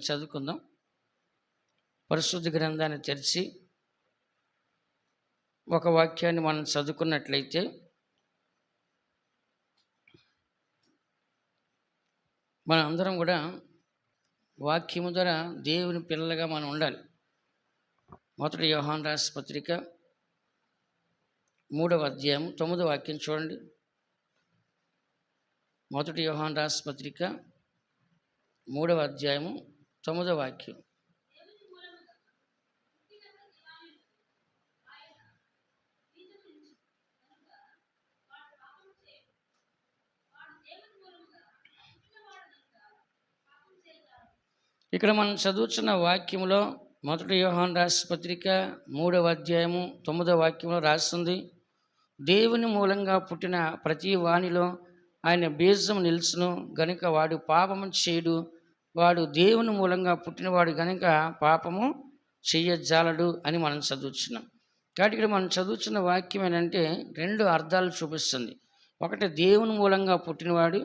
చదువుకుందాం. పరిశుద్ధ గ్రంథాన్ని తెరిచి ఒక వాక్యాన్ని మనం చదువుకున్నట్లయితే మన అందరం కూడా వాక్యము ద్వారా దేవుని పిల్లలుగా మనం ఉండాలి. మొదటి యోహాను రాసిన పత్రిక 3వ అధ్యాయం 9వ వాక్యం చూడండి. మొదటి యోహాను రాసిన పత్రిక 3వ అధ్యాయము 9వ వాక్యం. ఇక్కడ మనం చదువుతున్న వాక్యంలో మొదటి యోహాను రాసిన పత్రిక 3వ అధ్యాయము 9వ వాక్యంలో రాస్తుంది, దేవుని మూలంగా పుట్టిన ప్రతి వానిలో ఆయన బీజం నిలుచును గనుక వాడు పాపము చేయడు, వాడు దేవుని మూలంగా పుట్టినవాడు గనుక పాపము చెయ్యజాలడు అని మనం చదువుతున్నాం. కాబట్టి ఇక్కడ మనం చదువుతున్న వాక్యం ఏంటంటే 2 అర్థాలు చూపిస్తుంది. ఒకటి, దేవుని మూలంగా పుట్టినవాడు,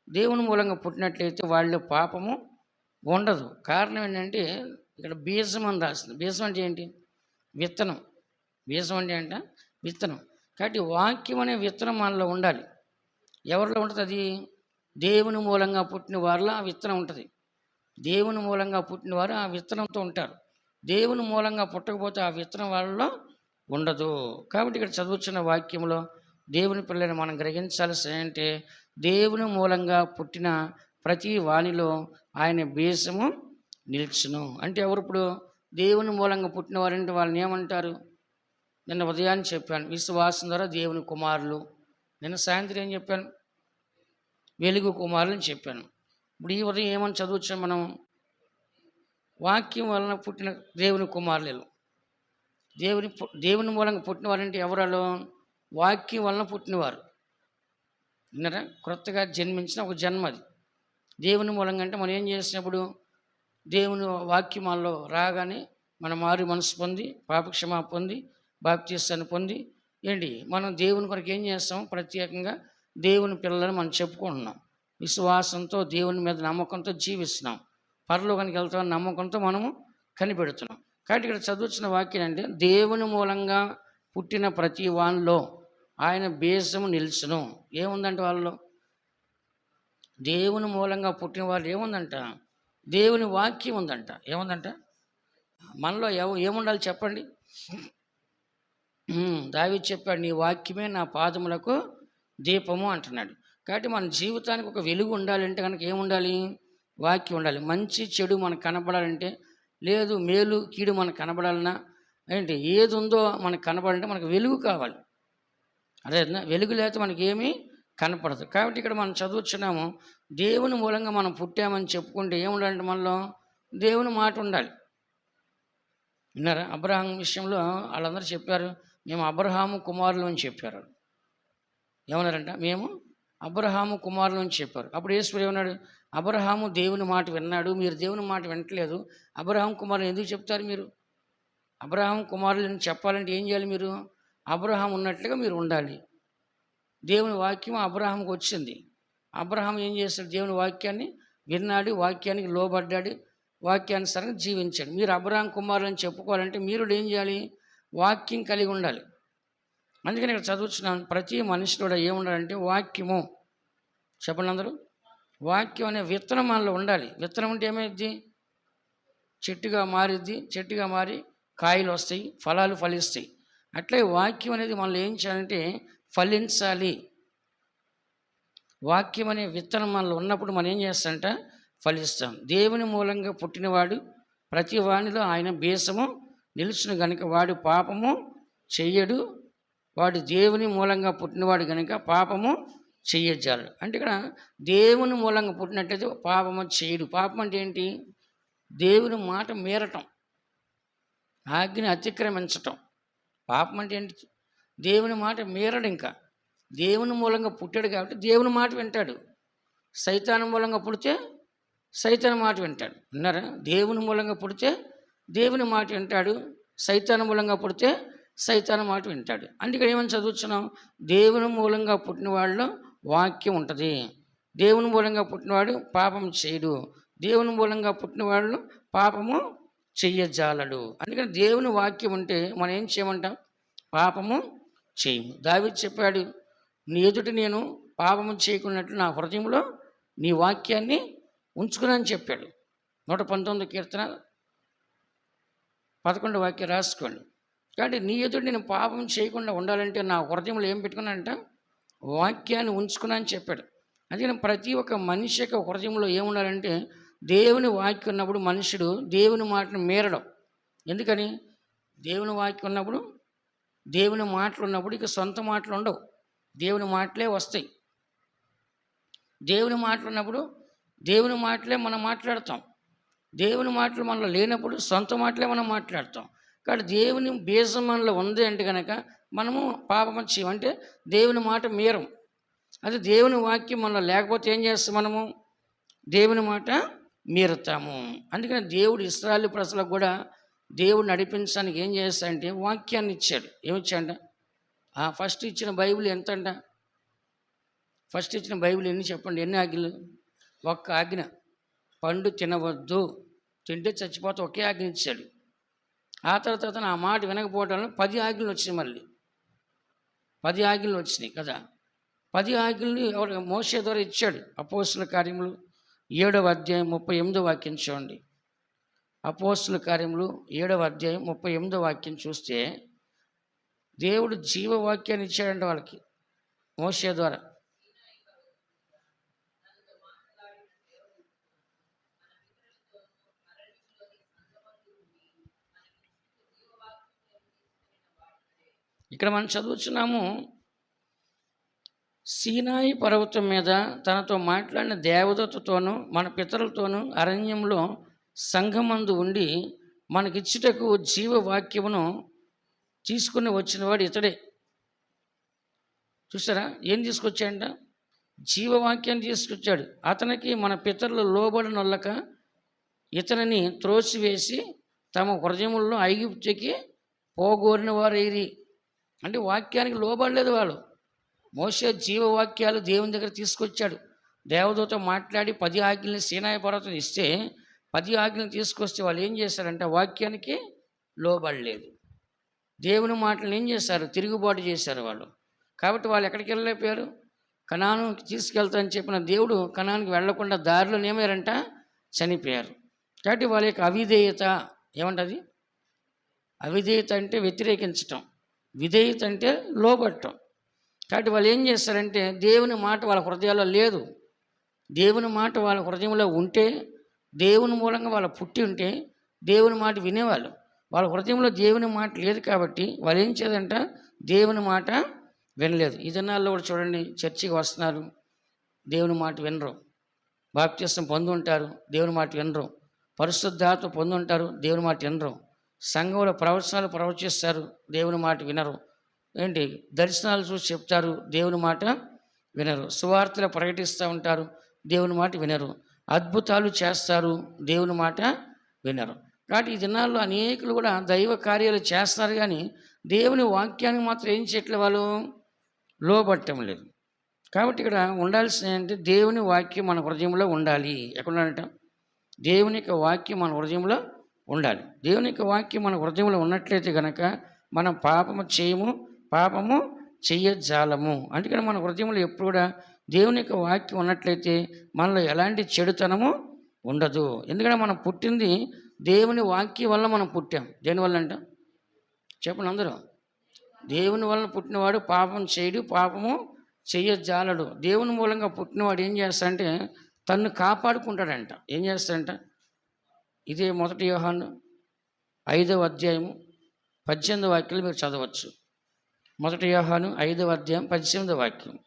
దేవుని మూలంగా పుట్టినట్లయితే వాళ్ళలో పాపము ఉండదు. కారణం ఏంటంటే ఇక్కడ బీజం అని రాస్తుంది. బీజం అంటే ఏంటి? విత్తనం. బీజం అంటే ఏంట? విత్తనం. కాబట్టి వాక్యం అనే విత్తనం మనలో ఉండాలి. ఎవరిలో ఉంటుంది అది? దేవుని మూలంగా పుట్టిన వారిలో ఆ విత్తనం ఉంటుంది. దేవుని మూలంగా పుట్టిన వారు ఆ విత్తనంతో ఉంటారు. దేవుని మూలంగా పుట్టకపోతే ఆ విత్తనం వాళ్ళలో ఉండదు. కాబట్టి ఇక్కడ చదువుతున్న వాక్యంలో దేవుని పిల్లని మనం గ్రహించాల్సి అంటే దేవుని మూలంగా పుట్టిన ప్రతి వానిలో ఆయన బీజము నిల్చును. అంటే ఎవరు? ఇప్పుడు దేవుని మూలంగా పుట్టిన వారంటే వాళ్ళని ఏమంటారు? నిన్న ఉదయాన్ని చెప్పాను, విశ్వాసం ద్వారా దేవుని కుమారులు. నిన్న సాయంత్రం ఏం చెప్పాను? వెలుగు కుమారులు అని చెప్పాను. ఇప్పుడు ఈ ఉదయం ఏమని చదువుతాం మనం? వాక్యం వలన పుట్టిన దేవుని కుమారులు. దేవుని మూలంగా పుట్టిన వారంటే ఎవరలో? వాక్యం వలన పుట్టినవారు. విన్నారా? క్రొత్తగా జన్మించిన ఒక జన్మ అది. దేవుని మూలంగా అంటే మనం ఏం చేసినప్పుడు దేవుని వాక్యమాల్లో రాగానే మనం మారు మనసు పొంది పాపక్షమా పొంది బాప్తిస్తాన్ని పొంది మనం దేవుని కొరకు ఏం చేస్తాం? ప్రత్యేకంగా దేవుని పిల్లలని మనం చెప్పుకుంటున్నాం. విశ్వాసంతో దేవుని మీద నమ్మకంతో జీవిస్తున్నాం. పరలోకానికి వెళ్తాం నమ్మకంతో మనము కనిపెడుతున్నాం. కాబట్టి ఇక్కడ చదువుతున్న వాక్యం అంటే దేవుని మూలంగా పుట్టిన ప్రతి వానిలో ఆయన బీజము నిలుచును. ఏముందంటే వాళ్ళలో? దేవుని మూలంగా పుట్టిన వాళ్ళు ఏముందంట? దేవుని వాక్యం ఉందంట. ఏముందంట? మనలో ఏముండాలి చెప్పండి? దావీదు చెప్పాడు, నీ వాక్యమే నా పాదములకు దీపము అంటున్నాడు. కాబట్టి మన జీవితానికి ఒక వెలుగు ఉండాలంటే కనుక ఏముండాలి? వాక్యం ఉండాలి. మంచి చెడు మనకు కనపడాలంటే, లేదు మేలు కీడు మనకు కనపడాలన్నా ఏది ఉందో మనకు కనపడాలంటే మనకు వెలుగు కావాలి. అదే వెలుగు లేకపోతే మనకి ఏమీ కనపడదు. కాబట్టి ఇక్కడ మనం చదువుతున్నాము, దేవుని మూలంగా మనం పుట్టామని చెప్పుకుంటే ఏముండాలంటే మనలో దేవుని మాట ఉండాలి. విన్నారా? అబ్రహాం విషయంలో వాళ్ళందరూ చెప్పారు, మేము అబ్రహాము కుమారులు అని చెప్పారు. ఏమన్నారంట? మేము అబ్రహాము కుమారులు అని చెప్పారు. అప్పుడు యేసు ఏమన్నాడు? అబ్రహాము దేవుని మాట విన్నాడు, మీరు దేవుని మాట వినట్లేదు. అబ్రహాం కుమారులు ఎందుకు చెప్తారు మీరు? అబ్రహాం కుమారులు అని చెప్పాలంటే ఏం చేయాలి? మీరు అబ్రహాం ఉన్నట్లుగా మీరు ఉండాలి. దేవుని వాక్యం అబ్రహాంకి వచ్చింది. అబ్రహాం ఏం చేశాడు? దేవుని వాక్యాన్ని విన్నాడు, వాక్యానికి లోబడ్డాడు, వాక్యానుసారంగా జీవించాడు. మీరు అబ్రహాం కుమారులని చెప్పుకోవాలంటే మీరు ఏం చేయాలి? వాక్యం కలిగి ఉండాలి. అందుకని ఇక్కడ చదువుతున్నాను, ప్రతి మనిషిలో ఏముండాలంటే వాక్యము. చెప్పండి అందరూ. వాక్యం అనే విత్తనం మనలో ఉండాలి. విత్తనం అంటే ఏమైద్ది? చెట్టుగా మారిద్ది. చెట్టుగా మారి కాయలు వస్తాయి, ఫలాలు ఫలిస్తాయి. అట్లే వాక్యం అనేది మనలో ఏం చేయాలంటే ఫలించాలి. వాక్యం అనే విత్తనం మనలో ఉన్నప్పుడు మనం ఏం చేస్తామంట? ఫలిస్తాం. దేవుని మూలంగా పుట్టినవాడు ప్రతి వానిలో ఆయన బీజము నిలుచును గనుక వాడు పాపము చెయ్యడు, వాడు దేవుని మూలంగా పుట్టినవాడు కనుక పాపము చెయ్యజాలడు. అంటే ఇక్కడ దేవుని మూలంగా పుట్టినట్టయితే పాపము చేయడు. పాపం అంటే ఏంటి? దేవుని మాట మీరటం, ఆజ్ఞని అతిక్రమించటం. పాపం అంటే ఏంటి? దేవుని మాట మీరడు. ఇంకా దేవుని మూలంగా పుట్టాడు కాబట్టి దేవుని మాట వింటాడు. సైతాను మూలంగా పుడితే సైతాను మాట వింటాడు. విన్నారా? దేవుని మూలంగా పుడితే దేవుని మాట వింటాడు, సైతాను మూలంగా పుడితే సైతాను మాట వింటాడు. అందుకే ఏమని చదువుతున్నాం? దేవుని మూలంగా పుట్టిన వాళ్ళలో వాక్యం ఉంటుంది. దేవుని మూలంగా పుట్టినవాడు పాపం చేయడు, దేవుని మూలంగా పుట్టిన వాళ్ళు పాపము చెయ్యజాలడు. అందుకని దేవుని వాక్యం ఉంటే మనం ఏం చేయమంటాం? పాపము చేయము. దావీదు చెప్పాడు, నీ ఎదుట నేను పాపము చేయకున్నట్లు నా హృదయంలో నీ వాక్యాన్ని ఉంచుకున్నాను చెప్పాడు. 119 కీర్తన 11 వాక్యం రాసుకోండి. కాబట్టి నీ ఎదుట నేను పాపం చేయకుండా ఉండాలంటే నా హృదయంలో ఏం పెట్టుకున్నానంట? వాక్యాన్ని ఉంచుకున్నాను చెప్పాడు. అందుకని ప్రతి ఒక్క మనిషి యొక్క హృదయంలో ఏముండాలంటే దేవుని వాక్యం ఉన్నప్పుడు మనుషుడు దేవుని మాటను మీరడం. ఎందుకని? దేవుని వాక్యం ఉన్నప్పుడు, దేవుని మాటలు ఉన్నప్పుడు ఇక సొంత మాటలు ఉండవు, దేవుని మాటలే వస్తాయి. దేవుని మాటలు ఉన్నప్పుడు దేవుని మాటలే మనం మాట్లాడతాం. దేవుని మాటలు మనలో లేనప్పుడు సొంత మాటలే మనం మాట్లాడతాం. కాబట్టి దేవుని బీజం మనలో ఉంది అంటే కనుక మనము పాపం చేయం, అంటే దేవుని మాట మీరం. అది దేవుని వాక్యం మనలో లేకపోతే ఏం చేస్తాం? మనము దేవుని మాట మీరుతాము. అందుకని దేవుడు ఇశ్రాయేలు ప్రజలకు కూడా దేవుడు నడిపించడానికి ఏం చేస్తాడంటే వాక్యాన్ని ఇచ్చాడు. ఏమిచ్చాడంట? ఫస్ట్ ఇచ్చిన బైబిల్ ఎంతంట? ఫస్ట్ ఇచ్చిన బైబిల్ ఎన్ని చెప్పండి? ఎన్ని ఆజ్ఞలు? ఒక్క ఆజ్ఞ, పండు తినవద్దు, తింటే చచ్చిపోతే ఒకే ఆజ్ఞ ఇచ్చాడు. ఆ తర్వాత ఆ మాట వినకపోవడం 10 ఆజ్ఞలు వచ్చినాయి. మళ్ళీ 10 ఆజ్ఞలు వచ్చినాయి కదా. 10 ఆజ్ఞలు ఎవరు? మోషే ద్వారా ఇచ్చాడు. అపోస్తుల కార్యములు 7వ అధ్యాయం 38వ వాక్యం చూడండి. అపోస్తుల కార్యములు 7వ అధ్యాయం 38వ వాక్యం చూస్తే దేవుడు జీవవాక్యాన్ని ఇచ్చాడంట వాళ్ళకి మోషే ద్వారా. ఇక్కడ మనం చదువుతున్నాము, సీనాయి పర్వతం మీద తనతో మాట్లాడిన దేవదూతతోనూ మన పితరులతోనూ అరణ్యంలో సంఘమందు ఉండి మనకిచ్చుటకు జీవవాక్యమును తీసుకుని వచ్చినవాడు ఇతడే. చూసారా ఏం తీసుకొచ్చాడంట? జీవవాక్యాన్ని తీసుకొచ్చాడు. అతనికి మన పితరులు లోబడినొల్లక ఇతనిని త్రోసివేసి తమ హృదయములను ఐగుప్తుకి పోగోరిన వారైరి. అంటే వాక్యానికి లోబడలేదు వాళ్ళు. మోషే జీవవాక్యాలు దేవుని దగ్గర తీసుకొచ్చాడు. దేవదూత మాట్లాడి 10 ఆజ్ఞల్ని సీనాయి పర్వతం ఇస్తే 10 ఆజ్ఞలు తీసుకొస్తే వాళ్ళు ఏం చేశారంటే వాక్యానికి లోబడలేదు. దేవుని మాటలను ఏం చేశారు? తిరుగుబాటు చేశారు వాళ్ళు. కాబట్టి వాళ్ళు ఎక్కడికి వెళ్ళలేకపోయారు? కనానుకి తీసుకెళ్తానని చెప్పిన దేవుడు కనానికి వెళ్లకుండా దారిలో ఏమయ్యారంట? చనిపోయారు. కాబట్టి వాళ్ళ యొక్క అవిధేయత ఏమంటది? అవిధేయత అంటే వ్యతిరేకించటం, విధేయత అంటే లోబడటం. కాబట్టి వాళ్ళు ఏం చేస్తారంటే దేవుని మాట వాళ్ళ హృదయాల్లో లేదు. దేవుని మాట వాళ్ళ హృదయంలో ఉంటే, దేవుని మూలంగా వాళ్ళు పుట్టి ఉంటే దేవుని మాట వినేవాళ్ళు. వాళ్ళ హృదయంలో దేవుని మాట లేదు కాబట్టి వాళ్ళు ఏం చేయదంట? దేవుని మాట వినలేదు. ఈ దినాల్లో కూడా చూడండి, చర్చికి వస్తున్నారు, దేవుని మాట వినరు. బాప్తిస్మం పొందుంటారు, దేవుని మాట వినరు. పరిశుద్ధాత్మ పొందుంటారు, దేవుని మాట వినరు. సంఘంలో ప్రవచనాలు ప్రవచిస్తారు, దేవుని మాట వినరు. ఏంటి దర్శనాలు చూసి చెప్తారు, దేవుని మాట వినరు. సువార్తలు ప్రకటిస్తూ ఉంటారు, దేవుని మాట వినరు. అద్భుతాలు చేస్తారు, దేవుని మాట వినరు. కాబట్టి ఈ దినాల్లో అనేకులు కూడా దైవ కార్యాలు చేస్తారు, కానీ దేవుని వాక్యానికి మాత్రం ఏం చేయట్లేదు, వాళ్ళు లోబట్టం లేదు. కాబట్టి ఇక్కడ ఉండాల్సిన అంటే దేవుని వాక్యం మన హృదయంలో ఉండాలి. ఎక్కడ ఉండాలంట? దేవుని యొక్క వాక్యం మన హృదయంలో ఉండాలి. దేవుని యొక్క వాక్యం మన హృదయంలో ఉన్నట్లయితే కనుక మనం పాపము చేయము, పాపము చెయ్యజాలము. అందుకని మన హృదయంలో ఎప్పుడు కూడా దేవుని యొక్క వాక్యం ఉన్నట్లయితే మనలో ఎలాంటి చెడుతనము ఉండదు. ఎందుకంటే మనం పుట్టింది దేవుని వాక్యం వల్ల మనం పుట్టాం. దేనివల్ల అంట చెప్పండి అందరూ? దేవుని వలన పుట్టినవాడు పాపం చేయడు, పాపము చెయ్యజాలడు. దేవుని మూలంగా పుట్టినవాడు ఏం చేస్తాడంటే తన్ను కాపాడుకుంటాడంట. ఏం చేస్తాడంట? ఇదే 1 యోహాను 5వ అధ్యాయము 18వ వాక్యాలు మీరు చదవచ్చు. 1 యోహాను 5వ అధ్యాయం 18వ వాక్యం.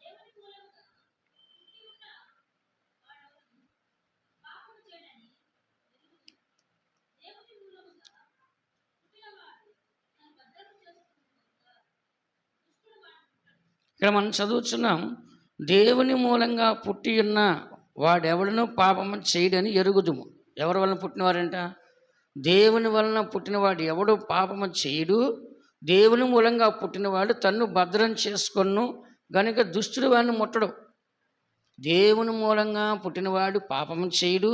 ఇక్కడ మనం చదువుతున్నాం, దేవుని మూలంగా పుట్టి ఉన్న వాడెవడనూ పాపము చేయడని ఎరుగుదుము. ఎవరి వలన పుట్టినవారంట? దేవుని వలన పుట్టినవాడు ఎవడు పాపము చేయడు, దేవుని మూలంగా పుట్టినవాడు తన్ను భద్రం చేసుకొను గనుక దుష్టుడు వాడిని ముట్టడు. దేవుని మూలంగా పుట్టినవాడు పాపము చేయడు,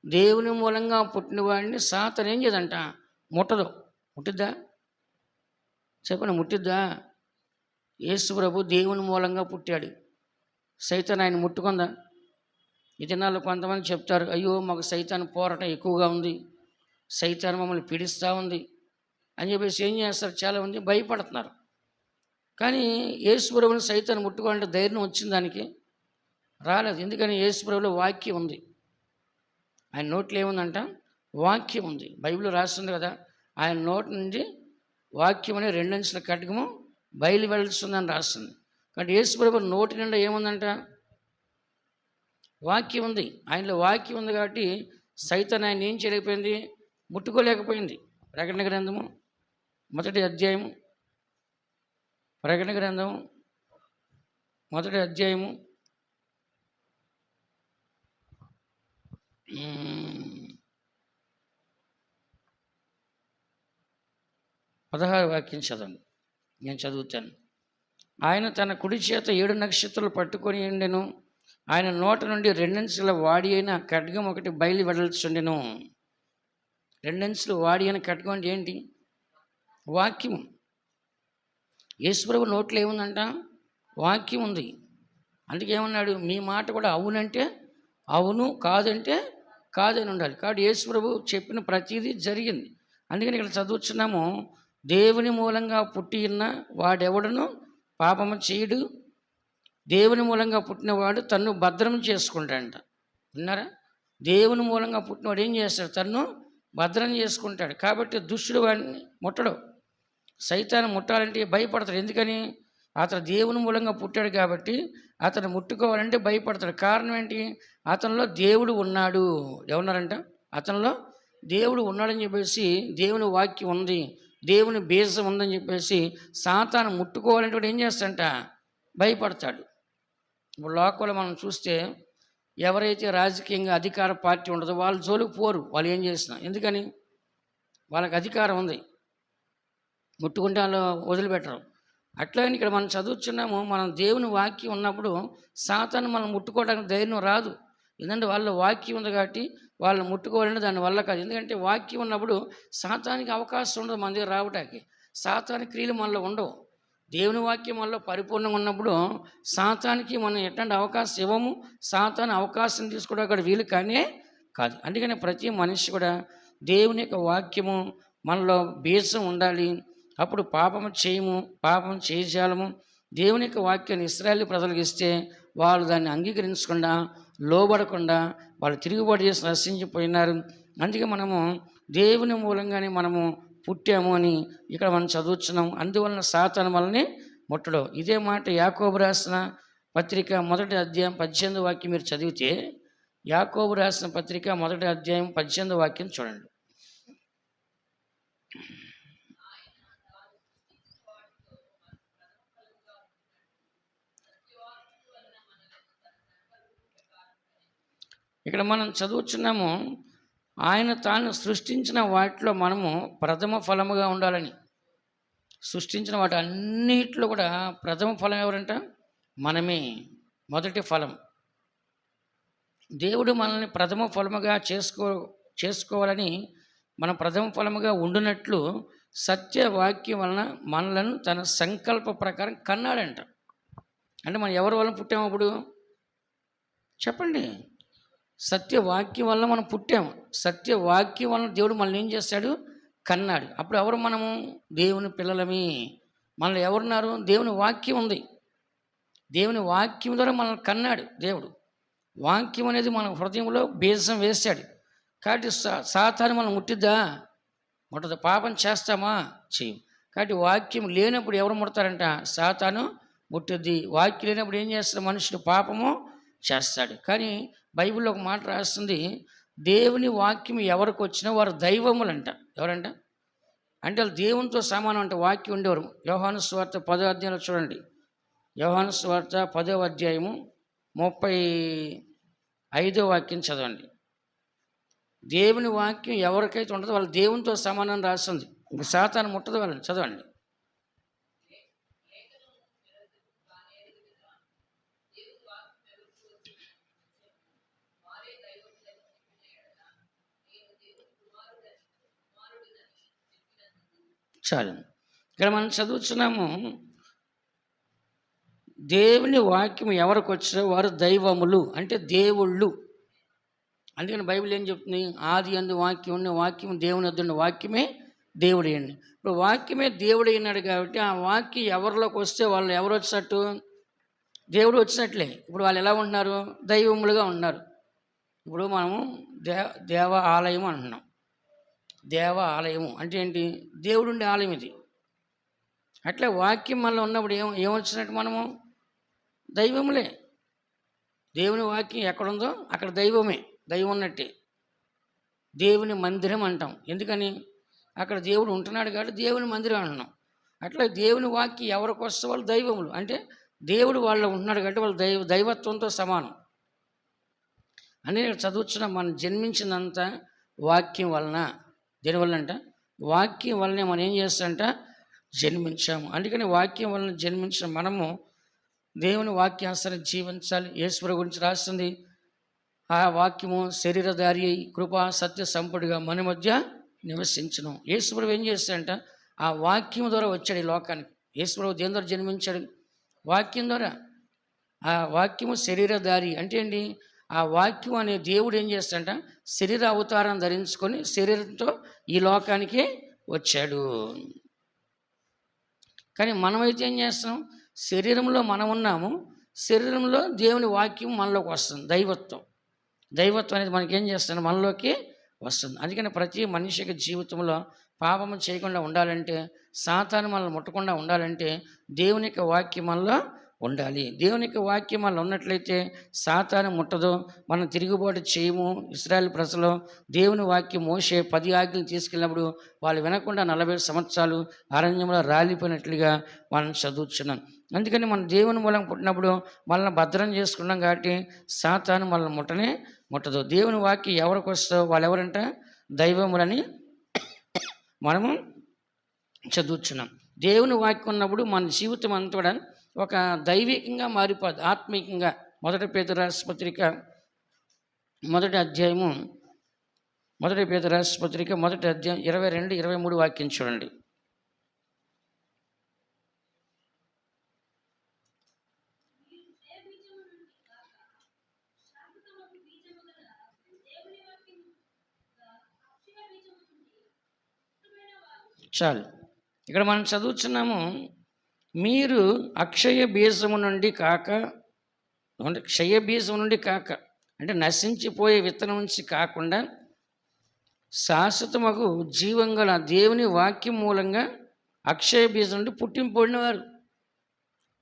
దేవుని మూలంగా పుట్టిన వాడిని సాతాను ఏం చేయదంట, ముట్టదు. ముట్టిద్దా? చెప్పండి, ముట్టిద్దా? యేసు ప్రభు దేవుని మూలంగా పుట్టాడు. సైతాన్ ఆయన ముట్టుకుందా? ఈ దినాల్లో కొంతమంది చెప్తారు, అయ్యో మాకు సైతాన్ పోరాటం ఎక్కువగా ఉంది, సైతాన్ మమ్మల్ని పీడిస్తూ ఉంది అని చెప్పేసి ఏం చేస్తారు, చాలామంది భయపడుతున్నారు. కానీ యేసు ప్రభువుని సైతాన్ ముట్టుకోవాలంటే ధైర్యం వచ్చింది దానికి? రాలేదు. ఎందుకని? యేసు ప్రభువులో వాక్యం ఉంది. ఆయన నోట్లో ఏముందంట? వాక్యం ఉంది. బైబిల్ రాస్తుంది కదా, ఆయన నోటి నుండి వాక్యం అనే 2 అంచుల ఖడ్గము బయలు వెళ్తుందని రాస్తుంది. కాబట్టి యేసు ప్రభు నోటి నిండా ఏముందంట? వాక్యం ఉంది. ఆయనలో వాక్యం ఉంది కాబట్టి సైతాన్ ఆయన ఏం చేయలేకపోయింది, ముట్టుకోలేకపోయింది. ప్రకటన గ్రంథము 1వ అధ్యాయము, ప్రకటన గ్రంథము 1వ అధ్యాయము 16వ వాక్యం చదవండి, నేను చదువుతాను. ఆయన తన కుడి చేత 7 నక్షత్రాలు పట్టుకొని ఉండెను. ఆయన నోట నుండి 2 అంచుల వాడి అయిన ఖడ్గం ఒకటి బయలు వెడల్చుండెను. 2 అంచులు వాడి అయిన ఖడ్గం అంటే ఏంటి? వాక్యం. యేసుప్రభు నోట్లో ఏముందంట? వాక్యం ఉంది. అందుకే ఏమన్నాడు, మీ మాట కూడా అవునంటే అవును, కాదంటే కాదని ఉండాలి. కాబట్టి యేసుప్రభు చెప్పిన ప్రతిదీ జరిగింది. అందుకని ఇక్కడ చదువుతున్నాము, దేవుని మూలంగా పుట్టి ఉన్న వాడెవడను పాపము చేయడు, దేవుని మూలంగా పుట్టినవాడు తన్ను భద్రం చేసుకుంటాడంట. విన్నారా? దేవుని మూలంగా పుట్టినవాడు ఏం చేస్తాడు? తన్ను భద్రం చేసుకుంటాడు. కాబట్టి దుష్టుడు వాడిని ముట్టడు. సైతాన్ని ముట్టాలంటే భయపడతాడు. ఎందుకని? అతను దేవుని మూలంగా పుట్టాడు కాబట్టి అతను ముట్టుకోవాలంటే భయపడతాడు. కారణం ఏంటి? అతనిలో దేవుడు ఉన్నాడు. ఎవరున్నారంట? అతనిలో దేవుడు ఉన్నాడని చెప్పేసి, దేవుని వాక్యం ఉంది, దేవుని బీజం ఉందని చెప్పేసి సాతాను ముట్టుకోవాలంటే కూడా ఏం చేస్తాడంట? భయపడతాడు. ఇప్పుడు లోకంలో మనం చూస్తే ఎవరైతే రాజకీయంగా అధికార పార్టీ ఉండదో వాళ్ళ జోలికి పోరు, వాళ్ళు ఏం చేసినా. ఎందుకని? వాళ్ళకి అధికారం ఉంది, ముట్టుకుంటే వాళ్ళు వదిలిపెట్టరు. అట్లాగని ఇక్కడ మనం చదువుతున్నాము, మనం దేవుని వాక్యం ఉన్నప్పుడు సాతాను మనం ముట్టుకోవడానికి ధైర్యం రాదు. ఎందుకంటే వాళ్ళ వాక్యం ఉంది కాబట్టి వాళ్ళు ముట్టుకోవాలంటే దాని వల్ల కాదు. ఎందుకంటే వాక్యం ఉన్నప్పుడు సాతానికి అవకాశం ఉండదు మన దగ్గర రావడానికి. సాతాని క్రియలు మనలో ఉండవు. దేవుని వాక్యం మనలో పరిపూర్ణంగా ఉన్నప్పుడు సాతానికి మనం ఎట్లాంటి అవకాశం ఇవ్వము. సాతాను అవకాశం తీసుకోవడం అక్కడ వీలు కానే కాదు. అందుకని ప్రతి మనిషి కూడా దేవుని యొక్క వాక్యము మనలో బీజం ఉండాలి. అప్పుడు పాపము చేయము, పాపం చేయజాలము. దేవుని యొక్క వాక్యాన్ని ఇశ్రాయేలు ప్రజలకు ఇస్తే వాళ్ళు దాన్ని అంగీకరించకుండా, లోబడకుండా వాళ్ళు తిరుగుబాటు చేసి నశించిపోయినారు. అందుకే మనము దేవుని మూలంగానే మనము పుట్టాము అని ఇక్కడ మనం చదువుతున్నాం. అందువలన సాతాను వల్లనే ముట్టడు. ఇదే మాట యాకోబు రాసిన పత్రిక 1వ అధ్యాయం 18వ వాక్యం మీరు చదివితే, యాకోబు రాసిన పత్రిక 1వ అధ్యాయం 18వ వాక్యం చూడండి. ఇక్కడ మనం చదువుతున్నాము, ఆయన తాను సృష్టించిన వాటిలో మనము ప్రథమ ఫలముగా ఉండాలని. సృష్టించిన వాటి అన్నిట్లో కూడా ప్రథమ ఫలం ఎవరంట? మనమే, మొదటి ఫలం. దేవుడు మనల్ని ప్రథమ ఫలముగా చేసుకోవాలని, మన ప్రథమ ఫలముగా ఉండునట్లు సత్యవాక్యం వలన మనలను తన సంకల్ప ప్రకారం కన్నాడంట. అంటే మనం ఎవరి వలన పుట్టాము అప్పుడు? చెప్పండి. సత్యవాక్యం వల్ల మనం పుట్టాము. సత్యవాక్యం వలన దేవుడు మనల్ని ఏం చేస్తాడు? కన్నాడు. అప్పుడు ఎవరు మనము? దేవుని పిల్లలమే. మనలో ఎవరున్నారు? దేవుని వాక్యం ఉంది. దేవుని వాక్యం ద్వారా మనల్ని కన్నాడు దేవుడు. వాక్యం అనేది మన హృదయంలో బీజం వేశాడు. కాబట్టి సాతాను మనం ముట్టిద్దా? ముట్టదు. పాపం చేస్తామా? చేయం. కాబట్టి వాక్యం లేనప్పుడు ఎవరు ముడతారంట? సాతాను ముట్టుద్ది. వాక్యం లేనప్పుడు ఏం చేస్తాడు మనుషుడు? పాపము చేస్తాడు. కానీ బైబిల్లో ఒక మాట రాస్తుంది, దేవుని వాక్యం ఎవరికి వచ్చినా వారు దైవములంట. ఎవరంట? అంటే వాళ్ళు దేవునితో సమానం అంటే వాక్యం ఉండేవారు. యోహాను సువార్త 10వ అధ్యాయంలో చూడండి. యోహాను సువార్త 10వ అధ్యాయము 35వ వాక్యం చదవండి. దేవుని వాక్యం ఎవరికైతే ఉంటుందో వాళ్ళు దేవునితో సమానం రాస్తుంది. ఇంక సాతాను ముట్టదు వాళ్ళని. చదవండి. చాలు. ఇక్కడ మనం చదువుతున్నాము, దేవుని వాక్యం ఎవరికి వచ్చారో వారు దైవములు, అంటే దేవుళ్ళు. అందుకని బైబిల్ ఏం చెప్తుంది? ఆది యందు వాక్యం ఉన్న వాక్యం దేవుని వద్ద ఉన్న వాక్యమే దేవుడయ్యండి. ఇప్పుడు వాక్యమే దేవుడైనాడు కాబట్టి ఆ వాక్యం ఎవరిలోకి వస్తే వాళ్ళు ఎవరు వచ్చినట్టు? దేవుడు వచ్చినట్లే. ఇప్పుడు వాళ్ళు ఎలా ఉంటున్నారు? దైవములుగా ఉన్నారు. ఇప్పుడు మనము దేవ ఆలయం అంటున్నాం. దేవ ఆలయము అంటే ఏంటి? దేవుడుండే ఆలయం ఇది. అట్లా వాక్యం మనలో ఉన్నప్పుడు ఏమొచ్చినట్టు? మనము దైవములే. దేవుని వాక్యం ఎక్కడుందో అక్కడ దైవమే, దైవం ఉన్నట్టే. దేవుని మందిరం అంటాం. ఎందుకని? అక్కడ దేవుడు ఉంటున్నాడు కాబట్టి దేవుని మందిరం అంటున్నాం. అట్లా దేవుని వాక్యం ఎవరికి వస్తే వాళ్ళు దైవములు, అంటే దేవుడు వాళ్ళు ఉంటున్నాడు కాబట్టి వాళ్ళు దైవత్వంతో సమానం అని చదువుతున్న. మనం జన్మించినంత వాక్యం వలన. దేనివల్ల అంట? వాక్యం వల్లనే మనం ఏం చేస్తామంట? జన్మించాము. అందుకని వాక్యం వలన జన్మించిన మనము దేవుని వాక్యానుసారం జీవించాలి. యేసు గురించి రాస్తుంది, ఆ వాక్యము శరీరధారి అయి కృపా సత్య సంపూర్ణగా మన మధ్య నివసించను. యేసు ఏం చేస్తాడంట? ఆ వాక్యం ద్వారా వచ్చాడు ఈ లోకానికి. యేసు దేని ద్వారా జన్మించాడు? వాక్యం ద్వారా. ఆ వాక్యము శరీరధారి అంటే ఏంటి? ఆ వాక్యం అనే దేవుడు ఏం చేస్తాడంట? శరీర అవతారం ధరించుకొని శరీరంతో ఈ లోకానికి వచ్చాడు. కానీ మనమైతే ఏం చేస్తున్నాం? శరీరంలో మనం ఉన్నాము, శరీరంలో దేవుని వాక్యం మనలోకి వస్తుంది. దైవత్వం అనేది మనకేం చేస్తుంది? మనలోకి వస్తుంది. అందుకని ప్రతి మనిషికి జీవితంలో పాపము చేయకుండా ఉండాలంటే, సాతాను మనల్ని ముట్టకుండా ఉండాలంటే దేవుని యొక్క వాక్యం మనలో ఉండాలి. దేవుని యొక్క వాక్యం మనలో ఉన్నట్లయితే సాతాను ముట్టదు, మనం తిరుగుబాటు చేయము. ఇశ్రాయేలు ప్రజలు దేవుని వాక్యం మోషే 10 ఆజ్ఞలు తీసుకెళ్ళినప్పుడు వాళ్ళు వినకుండా 40 సంవత్సరాలు అరణ్యంలో రాలిపోయినట్లుగా మనం చదువుతున్నాం. అందుకని మనం దేవుని మూలం పుట్టినప్పుడు మనల్ని భద్రం చేసుకున్నాం కాబట్టి సాతాను మనల్ని ముట్టదు. దేవుని వాక్యం ఎవరికి వస్తో వాళ్ళు ఎవరంట? దైవములని మనము చదువుతున్నాం. దేవుని వాక్యం ఉన్నప్పుడు మన జీవితం అంతా కూడా ఒక దైవికంగా మారిపోదు, ఆత్మీయంగా. 1 పేతురు రాసిన పత్రిక 1వ అధ్యాయము 1 పేతురు రాసిన పత్రిక 1వ అధ్యాయం 22, 23 వాక్యం చూడండి. చాలు. ఇక్కడ మనం చదువుతున్నాము, మీరు అక్షయ బీజము నుండి కాక, అంటే క్షయ బీజం నుండి కాక అంటే నశించిపోయే విత్తనం నుంచి కాకుండా శాశ్వతమగు జీవం గల దేవుని వాక్యం మూలంగా అక్షయ బీజం నుండి పుట్టింపబడినవారు.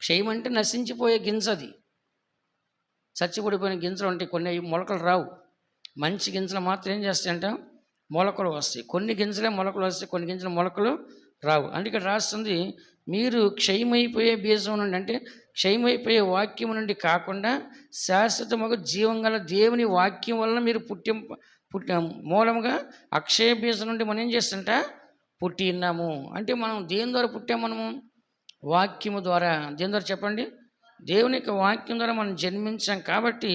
క్షయం అంటే నశించిపోయే గింజ. అది చచ్చిపడిపోయిన గింజలు అంటే కొన్ని మొలకలు రావు. మంచి గింజలు మాత్రం ఏం చేస్తాయంట? మొలకలు వస్తాయి. కొన్ని గింజలే మొలకలు వస్తాయి, కొన్ని గింజలు మొలకలు రావు. అందుకే రాస్తుంది, మీరు క్షయమైపోయే బీజం నుండి, అంటే క్షయమైపోయే వాక్యం నుండి కాకుండా శాశ్వతముగా జీవం గల దేవుని వాక్యం వలన మీరు పుట్టిన మూలముగా అక్షయ బీజం నుండి మనం ఏం చేస్తుంట? పుట్టి ఉన్నాము. అంటే మనం దేని ద్వారా పుట్టాము? మనము వాక్యము ద్వారా. దేని ద్వారా చెప్పండి? దేవుని యొక్క వాక్యం ద్వారా మనం జన్మించాం కాబట్టి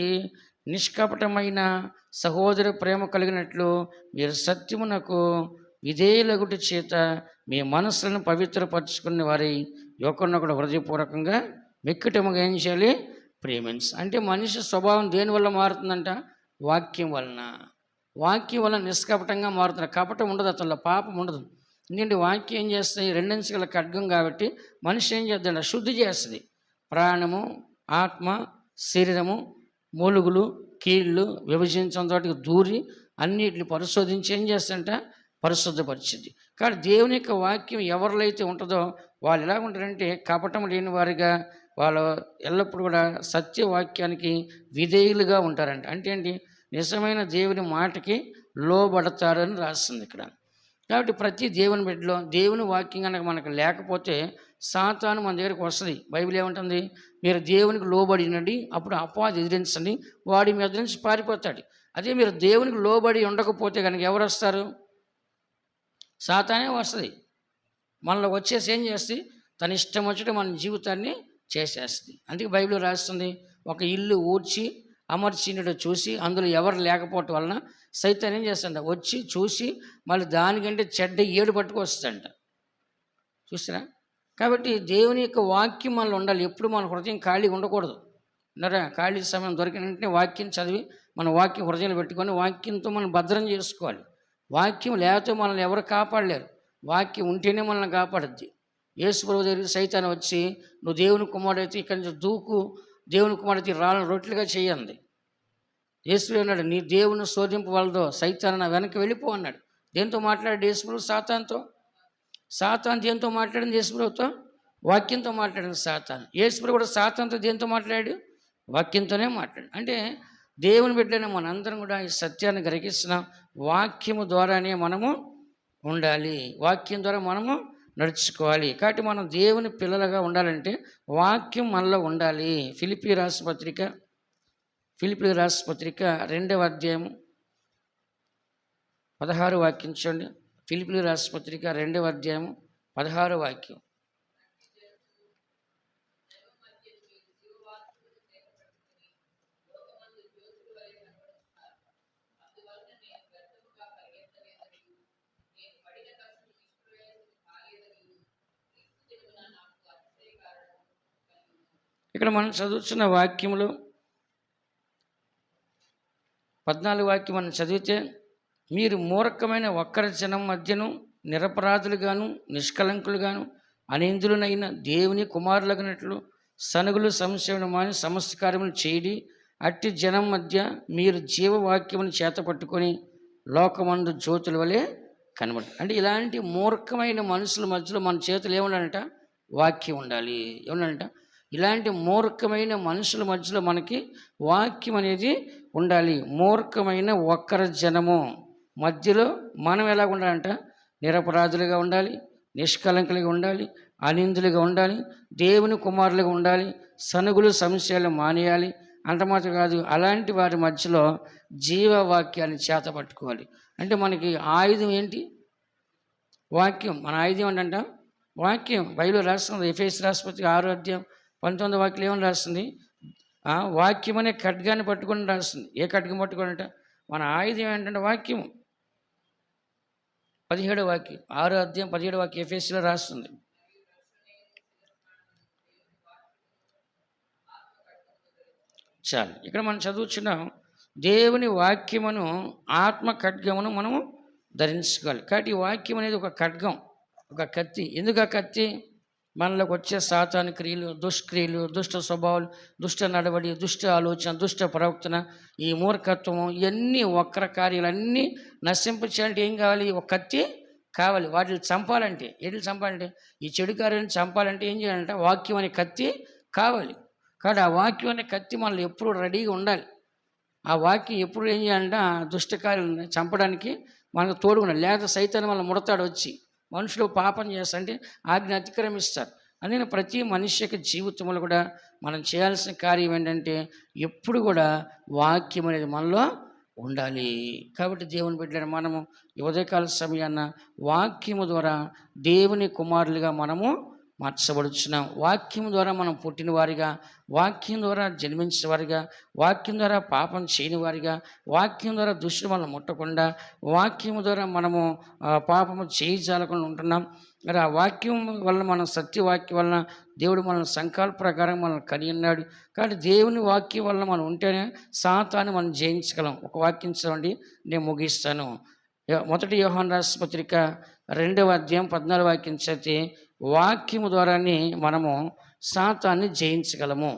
నిష్కపటమైన సహోదర ప్రేమ కలిగినట్లు మీరు సత్యమునకు విధేయులగుట చేత మీ మనస్సులను పవిత్రపరచుకునే వారి ఒకరినొకడు హృదయపూర్వకంగా మిక్కుటముగా ఏం చేయాలి? ప్రేమించు. అంటే మనిషి స్వభావం దేనివల్ల మారుతుందంట? వాక్యం వలన. వాక్యం వలన నిష్కపటంగా మారుతుంది. కపటం ఉండదు, అతనిలో పాపం ఉండదు. ఎందుకంటే వాక్యం ఏం చేస్తాయి? 2 అంచుల ఖడ్గం కాబట్టి మనిషి ఏం చేద్దంట? శుద్ధి చేస్తుంది. ప్రాణము, ఆత్మ, శరీరము, మూలుగులు, కీళ్ళు విభజించడంతో దూరి అన్నిటిని పరిశోధించి ఏం చేస్తుంట? పరిశుద్ధపరిచింది. కానీ దేవుని యొక్క వాక్యం ఎవరిలో అయితే ఉంటుందో వాళ్ళు ఎలా ఉంటారంటే కపటం లేని వారిగా, వాళ్ళు ఎల్లప్పుడూ కూడా సత్యవాక్యానికి విధేయులుగా ఉంటారంట. అంటే ఏంటి? నిజమైన దేవుని మాటకి లోబడతారని రాస్తుంది ఇక్కడ. కాబట్టి ప్రతి దేవుని బిడ్డలో దేవుని వాక్యం కనుక మనకు లేకపోతే సాతాను మన దగ్గరికి వస్తుంది. బైబిల్ ఏముంటుంది? మీరు దేవునికి లోబడినండి, అప్పుడు అపవాది ఎదిరించండి, వాడి మీ ఎదురు నుంచి పారిపోతాడు. అదే మీరు దేవునికి లోబడి ఉండకపోతే కనుక ఎవరు వస్తారు? సాతానే వస్తుంది. మనలో వచ్చేసి ఏం చేస్తుంది? తన ఇష్టం వచ్చి మన జీవితాన్ని చేసేస్తుంది. అందుకే బైబిల్ రాస్తుంది, ఒక ఇల్లు ఊడ్చి అమర్చినట్టు చూసి అందులో ఎవరు లేకపోవటం వలన సైతాన్ ఏం చేస్తాడంట? వచ్చి చూసి మళ్ళీ దానికంటే చెడ్డ ఏడు పట్టుకు వస్తాడంట. చూసారా? కాబట్టి దేవుని యొక్క వాక్యం మనలో ఉండాలి. ఎప్పుడు మన హృదయం ఖాళీగా ఉండకూడదు. విన్నారా? ఖాళీ సమయం దొరికిన వెంటనే వాక్యం చదివి మన వాక్యం హృదయంలో పెట్టుకొని వాక్యంతో మనం భద్రం చేసుకోవాలి. వాక్యం లేకపోతే మనల్ని ఎవరు కాపాడలేరు. వాక్యం ఉంటేనే మనల్ని కాపాడుద్ది. యేసు ప్రభువు దగ్గరికి సైతాను వచ్చి, నువ్వు దేవుని కుమారుడైతే ఇక్కడి నుంచి దూకు, దేవుని కుమారుడైతే రాళ్ళను రొట్టెలుగా చేయండి. యేసు అన్నాడు, నీ దేవుని శోధింపు వలదో సైతాను నా వెనక్కి వెళ్ళిపో అన్నాడు. దేంతో మాట్లాడాడు యేసు ప్రభు? సాతానుతో. సాతాను దేంతో మాట్లాడింది? యేసు ప్రభుతో వాక్యంతో మాట్లాడింది సాతాను. యేసు ప్రభు కూడా సాతానుతో దేంతో మాట్లాడాడు? వాక్యంతోనే మాట్లాడు. అంటే దేవుని బిడ్డనే మనందరం కూడా ఈ సత్యాన్ని గ్రహిస్తున్నాం. వాక్యము ద్వారానే మనము ఉండాలి. వాక్యం ద్వారా మనము నడుచుకోవాలి. కాబట్టి మనం దేవుని పిల్లలుగా ఉండాలంటే వాక్యం మనలో ఉండాలి. ఫిలిప్పీ రాసిన పత్రిక 2వ అధ్యాయము 16 వాక్యం చూడండి. ఫిలిప్పీ రాసిన పత్రిక 2వ అధ్యాయము 16 వాక్యం. ఇక్కడ మనం చదువుతున్న వాక్యములు 14 వాక్యం మనం చదివితే, మీరు మూర్ఖమైన వక్ర జనం మధ్యను నిరపరాధులుగాను నిష్కలంకులుగాను అనిందులనైన దేవుని కుమారులగినట్లు సనుగులు సంశయములు మాని సమస్త కార్యములు చేయడి. అట్టి జనం మధ్య మీరు జీవవాక్యమును చేత పట్టుకొని లోకమందు జ్యోతుల వలె కనబడి. అంటే ఇలాంటి మూర్ఖమైన మనుషుల మధ్యలో మన చేతులు ఏముండాలంట? వాక్యం ఉండాలి. ఏముండాలంట? ఇలాంటి మూర్ఖమైన మనుషుల మధ్యలో మనకి వాక్యం అనేది ఉండాలి. మూర్ఖమైన వక్ర జనము మధ్యలో మనం ఎలా ఉండాలంట? నిరపరాధులుగా ఉండాలి, నిష్కలంకులుగా ఉండాలి, అనిందులుగా ఉండాలి, దేవుని కుమారులుగా ఉండాలి, సనుగులు సంశయాలు మానేయాలి. అంత మాత్రం కాదు, అలాంటి వారి మధ్యలో జీవవాక్యాన్ని చేత పట్టుకోవాలి. అంటే మనకి ఆయుధం ఏంటి? వాక్యం. మన ఆయుధం ఏంటంట? వాక్యం. బైబిల్ రాస్తుంది, ఎఫెసీ రాష్ట్రపతి 6వ అధ్యాయం 19వ వాక్యం ఏమని రాస్తుంది? వాక్యం అనే ఖడ్గాన్ని పట్టుకొని రాస్తుంది. ఏ ఖడ్గం పట్టుకొని అంట? మన ఆయుధం ఏంటంటే వాక్యం. 17వ వాక్యం, 6వ అధ్యాయం 17వ వాక్యం ఎఫెసీలో రాస్తుంది. చాలు. ఇక్కడ మనం చదువుచున్నాం, దేవుని వాక్యమును ఆత్మ ఖడ్గమును మనము ధరించుకోవాలి. కాబట్టి ఈ వాక్యం అనేది ఒక ఖడ్గం, ఒక కత్తి. ఎందుకు ఆ కత్తి? మనలోకి వచ్చే సాతాను క్రియలు, దుష్క్రియలు, దుష్ట స్వభావాలు, దుష్ట నడవడి, దుష్ట ఆలోచన, దుష్ట ప్రవర్తన, ఈ మూర్ఖత్వము, ఇవన్నీ వక్ర కార్యాలన్నీ నశింపచేయాలంటే ఏం కావాలి? ఒక కత్తి కావాలి. వాటిని చంపాలంటే, ఎట్లు చంపాలంటే, ఈ చెడు కార్యాలను చంపాలంటే ఏం చేయాలంటే వాక్యం అనే కత్తి కావాలి. కాబట్టి ఆ వాక్యం అనే కత్తి మనల్ని ఎప్పుడు రెడీగా ఉండాలి. ఆ వాక్యం ఎప్పుడు ఏం చేయాలంటే ఆ దుష్ట కార్యాలను చంపడానికి మనకు తోడుగా, లేదా సైతాన్ని మనం ముడతాడు వచ్చి మనుషులు పాపం చేస్తారంటే ఆజ్ఞ అతిక్రమిస్తారు. అందుకని ప్రతి మనిషి యొక్క జీవితంలో కూడా మనం చేయాల్సిన కార్యం ఏంటంటే ఎప్పుడు కూడా వాక్యం అనేది మనలో ఉండాలి. కాబట్టి దేవుని బిడ్డలను మనము ఈ ఉదయకాల సమయాన్న వాక్యము ద్వారా దేవుని కుమారులుగా మనము మార్చబడుచున్నాం. వాక్యం ద్వారా మనం పుట్టిన వారిగా, వాక్యం ద్వారా జన్మించిన వారిగా, వాక్యం ద్వారా పాపం చేయని వారిగా, వాక్యం ద్వారా దుష్టులు మనం ముట్టకుండా, వాక్యం ద్వారా మనము పాపము చేయజాలకుండా ఉంటున్నాం. మరి ఆ వాక్యం వల్ల మనం సత్యవాక్యం వలన దేవుడు మన సంకల్ప ప్రకారం మనం కని ఉన్నాడు. కాబట్టి దేవుని వాక్యం వల్ల మనం ఉంటేనే సాతాన్ని మనం జయించగలం. ఒక వాక్యం చదవండి, నేను ముగిస్తాను. 1 యోహాను రాసిన పత్రిక 2వ అధ్యాయం 14వ వాక్యం చదివితే, వాక్యము ద్వారానే మనము సాతాన్ని జయించగలము.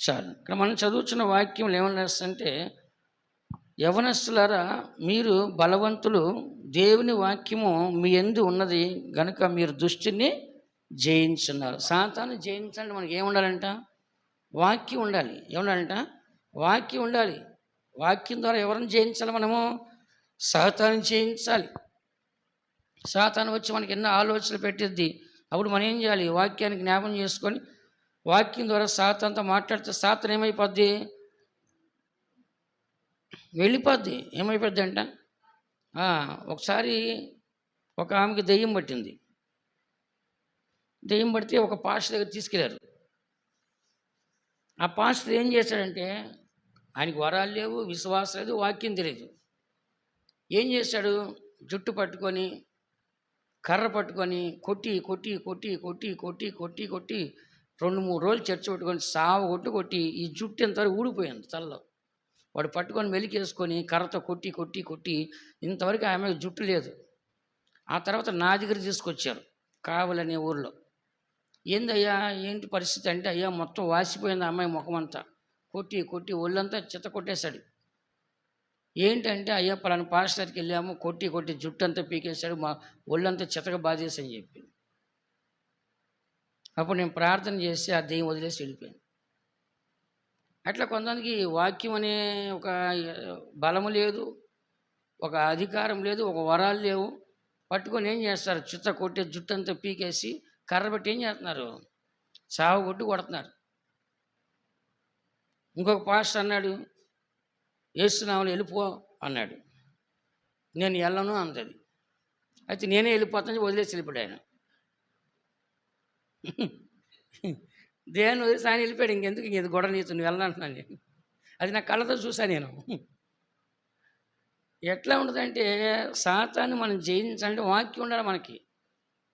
చాలు. ఇక్కడ మనం చదువుతున్న వాక్యం ఏమని రాస్తుంటే, యవనస్తులారా మీరు బలవంతులు, దేవుని వాక్యము మీ యందు ఉన్నది గనుక మీరు దుష్టుని జయించున్నారు. సాతాను జయించాలంటే మనకి ఏముండాలంట? వాక్యం ఉండాలి. ఏముండాలంట? వాక్యం ఉండాలి. వాక్యం ద్వారా ఎవరిని జయించాలి? మనము సాతాను జయించాలి. సాతాను వచ్చి మనకి ఎన్నో ఆలోచనలు పెట్టిద్ది. అప్పుడు మనం ఏం చేయాలి? వాక్యాన్ని జ్ఞాపం చేసుకొని వాక్యం ద్వారా సాతానుతో మాట్లాడితే సాతాను ఏమైపోద్ది? వెళ్ళిపోద్ది. ఏమైపోద్దంట, ఒకసారి ఒక ఆమెకి దెయ్యం పట్టింది. దెయ్యం పడితే ఒక పాస్టర్ దగ్గర తీసుకెళ్లారు. ఆ పాస్టర్ ఏం చేశాడంటే, ఆయనకి వరాలు లేవు, విశ్వాసం లేదు, వాక్యం తెలియదు. ఏం చేశాడు, జుట్టు పట్టుకొని, కర్ర పట్టుకొని కొట్టి కొట్టి కొట్టి కొట్టి కొట్టి కొట్టి కొట్టి 2-3 రోజులు చర్చ పెట్టుకొని సావ కొట్టి ఈ జుట్టు ఇంతవరకు ఊడిపోయింది తలలో. వాడు పట్టుకొని మెలికేసుకొని కర్రతో కొట్టి కొట్టి కొట్టి ఇంతవరకు ఆమె జుట్టు లేదు. ఆ తర్వాత నా దగ్గర తీసుకొచ్చారు, కావలనే ఊర్లో. ఏందయ్యా ఏంటి పరిస్థితి అంటే, అయ్యా మొత్తం వాసిపోయింది అమ్మాయి ముఖం అంతా, కొట్టి కొట్టి ఒళ్ళంతా చిత్త కొట్టేశాడు. ఏంటంటే, అయ్యా పలానా పాస్టర్కి వెళ్ళాము, కొట్టి కొట్టి జుట్టు అంతా పీకేశాడు, మా ఒళ్ళంతా చితక బాధేసి అని చెప్పి. అప్పుడు నేను ప్రార్థన చేసి ఆ దెయ్యం వదిలేసి వెళ్ళిపోయాను. అట్లా కొంతమందికి వాక్యం అనే ఒక బలము లేదు, ఒక అధికారం లేదు, ఒక వరాలు లేవు. పట్టుకొని ఏం చేస్తారు, చిత్త కొట్టే జుట్టు అంతా పీకేసి కర్ర పెట్టి ఏం చేస్తున్నారు, చావు కొడుతున్నారు. ఇంకొక పాస్టర్ అన్నాడు, ఏసునామములో వెళ్ళిపో అన్నాడు. నేను వెళ్ళను అందది. అయితే నేనే వెళ్ళిపోతాను వదిలేసి వెళ్ళిపోయాడు ఆయన. దేని వదిలేసి ఆయన వెళ్ళిపోయాడు. ఇంకెందుకు ఇది గొడవ నీతో, నువ్వు వెళ్ళనంటున్నాను నేను. అది నా కళ్ళతో చూసా నేను. ఎట్లా ఉంటుందంటే, సాతాన్ని మనం జయించాలంటే వాక్యం ఉండాలి మనకి.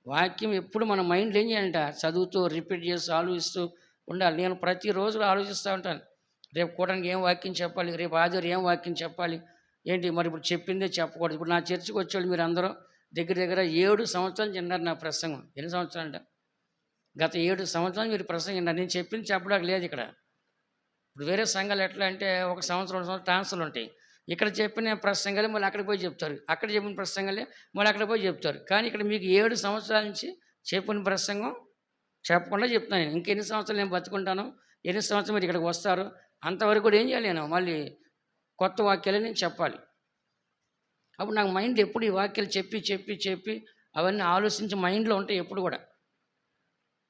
వాక్యం ఎప్పుడు మన మైండ్లో ఏం చేయాలంట, చదువుతూ రిపీట్ చేస్తూ ఆలోచిస్తూ ఉండాలి. నేను ప్రతిరోజు ఆలోచిస్తూ ఉంటాను, రేపు కూడానికి ఏం వాక్యం చెప్పాలి, రేపు ఆదివారం ఏం వాక్యం చెప్పాలి, ఏంటి మరి ఇప్పుడు చెప్పిందే చెప్పకూడదు. ఇప్పుడు నా చర్చికి వచ్చేవాళ్ళు మీరు అందరూ దగ్గర 7 సంవత్సరాలు చిన్నారు నా ప్రసంగం. ఎన్ని సంవత్సరాలు అంట, గత 7 సంవత్సరాలు మీరు ప్రసంగం విన్నారు. నేను చెప్పింది చెప్పడానికి లేదు ఇక్కడ. ఇప్పుడు వేరే సంఘాలు ఎట్లా అంటే 1 సంవత్సరం 2 సంవత్సరాలు ట్రాన్స్ఫర్లు ఉంటాయి. ఇక్కడ చెప్పిన ప్రసంగాలే మళ్ళీ అక్కడికి పోయి చెప్తారు, అక్కడ చెప్పిన ప్రసంగాలే మళ్ళీ అక్కడ పోయి చెప్తారు. కానీ ఇక్కడ మీకు 7 సంవత్సరాల నుంచి చెప్పిన ప్రసంగం చెప్పకుండా చెప్తున్నాను నేను. ఇంకెన్ని సంవత్సరాలు నేను బతుకుంటాను, ఎన్ని సంవత్సరాలు మీరు ఇక్కడికి వస్తారు, అంతవరకు కూడా ఏం చేయాలి, నేను మళ్ళీ కొత్త వాక్యాలు నేను చెప్పాలి. అప్పుడు నాకు మైండ్ ఎప్పుడు ఈ వాక్యాలు చెప్పి చెప్పి చెప్పి అవన్నీ ఆలోచించి మైండ్లో ఉంటాయి ఎప్పుడు కూడా.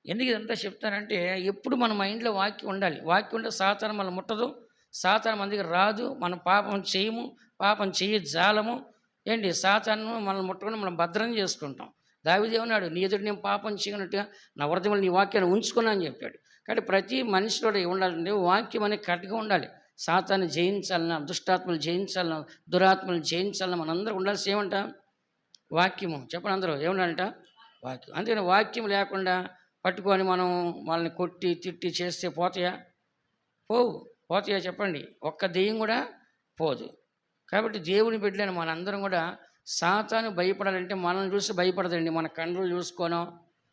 ఎందుకు ఇదంతా చెప్తానంటే, ఎప్పుడు మన మైండ్లో వాక్యం ఉండాలి. వాక్యం ఉంటే సాతాను మనం ముట్టదు, సాతాను మన దగ్గర రాదు, మనం పాపం చేయము, పాపం చెయ్యి జాలము. ఏంటి, సాతాను మనం ముట్టకుండా మనం భద్రం చేసుకుంటాం. దావీదు ఏమన్నాడు, నీ ఎదుటి నేను పాపం చేయనట్టుగా నా హృదయంలో నీ వాక్యాన్ని ఉంచుకున్నా అని చెప్పాడు. కాబట్టి ప్రతి మనిషిలో ఉండాలంటే వాక్యం అనేది కరెక్ట్గా ఉండాలి. సాతాన్ని జయించాలన్నా, దుష్టాత్మలు జయించాలన్నా, దురాత్మలు జయించాలన్నా మనందరూ ఉండాల్సి ఏమంట, వాక్యము. చెప్పండి అందరూ ఏమన్నారంట, వాక్యం. అందుకని వాక్యం లేకుండా పట్టుకొని మనం వాళ్ళని కొట్టి తిట్టి చేస్తే పోతాయా? పోతాయా చెప్పండి? ఒక్క దెయ్యం కూడా పోదు. కాబట్టి దేవుని బిడ్డలైన మనందరం కూడా సాతాను భయపడాలంటే మనల్ని చూసి భయపడదండి. మన కండ్లు చూసుకోనో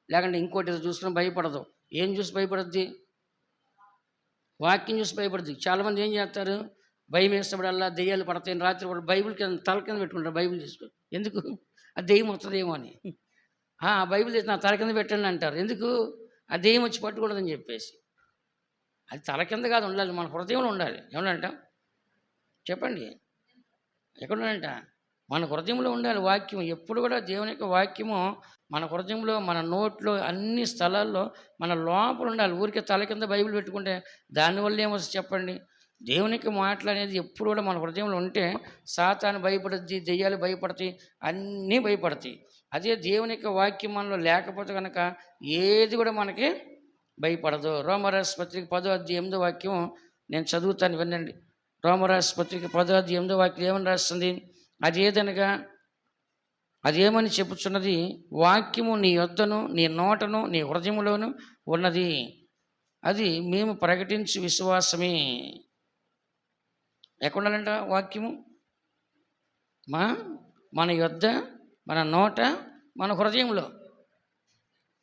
లేకుంటే ఇంకోటి చూసుకొని భయపడదు. ఏం చూసి భయపడుద్ది? వాక్యం చూసి భయపడుద్ది. చాలామంది ఏం చేస్తారు, భయం వేసినప్పుడల్లా దెయ్యాలు పడతాయని రాత్రి కూడా బైబిల్ కింద తల కింద పెట్టుకుంటారు. బైబిల్ తీసుకొని ఎందుకు, ఆ దెయ్యం వస్తుందేమో అని. బైబిల్ తీసి నా తల కింద పెట్టండి అంటారు. ఎందుకు? ఆ దెయ్యం వచ్చి పట్టుకూడదని చెప్పేసి. అది తల కింద కాదు ఉండాలి, మన హృదయంలో ఉండాలి. ఏమనంట చెప్పండి, ఎక్కడ ఉండాలంట? మన హృదయంలో ఉండాలి వాక్యం. ఎప్పుడు కూడా దేవుని యొక్క వాక్యము మన హృదయంలో, మన నోట్లో, అన్ని స్థలాల్లో మన లోపల ఉండాలి. ఊరికే తల కింద బైబిల్ పెట్టుకుంటే దానివల్ల ఏమొస్తుంది చెప్పండి? దేవునికి మాటలు అనేది ఎప్పుడు కూడా మన హృదయంలో ఉంటే సాతాను భయపడుద్ది, దెయ్యాలు భయపడతాయి, అన్నీ భయపడతాయి. అదే దేవుని యొక్క వాక్యం మనలో లేకపోతే కనుక ఏది కూడా మనకి భయపడదు. రోమరాసు పత్రిక 10వ అధ్యాయం 8వ వాక్యం నేను చదువుతాను, వినండి. రోమరాసు పత్రిక 10వ అధ్యాయం 8వ వాక్యం ఏమని రాస్తుంది? అదేదనగా, అదేమని చెప్పుచున్నది, వాక్యము నీ యొద్దను, నీ నోటను, నీ హృదయములోను ఉన్నది, అది మేము ప్రకటించు విశ్వాసమే. ఎక్కడుండాలంట వాక్యము? మన యొద్ద, మన నోట, మన హృదయంలో.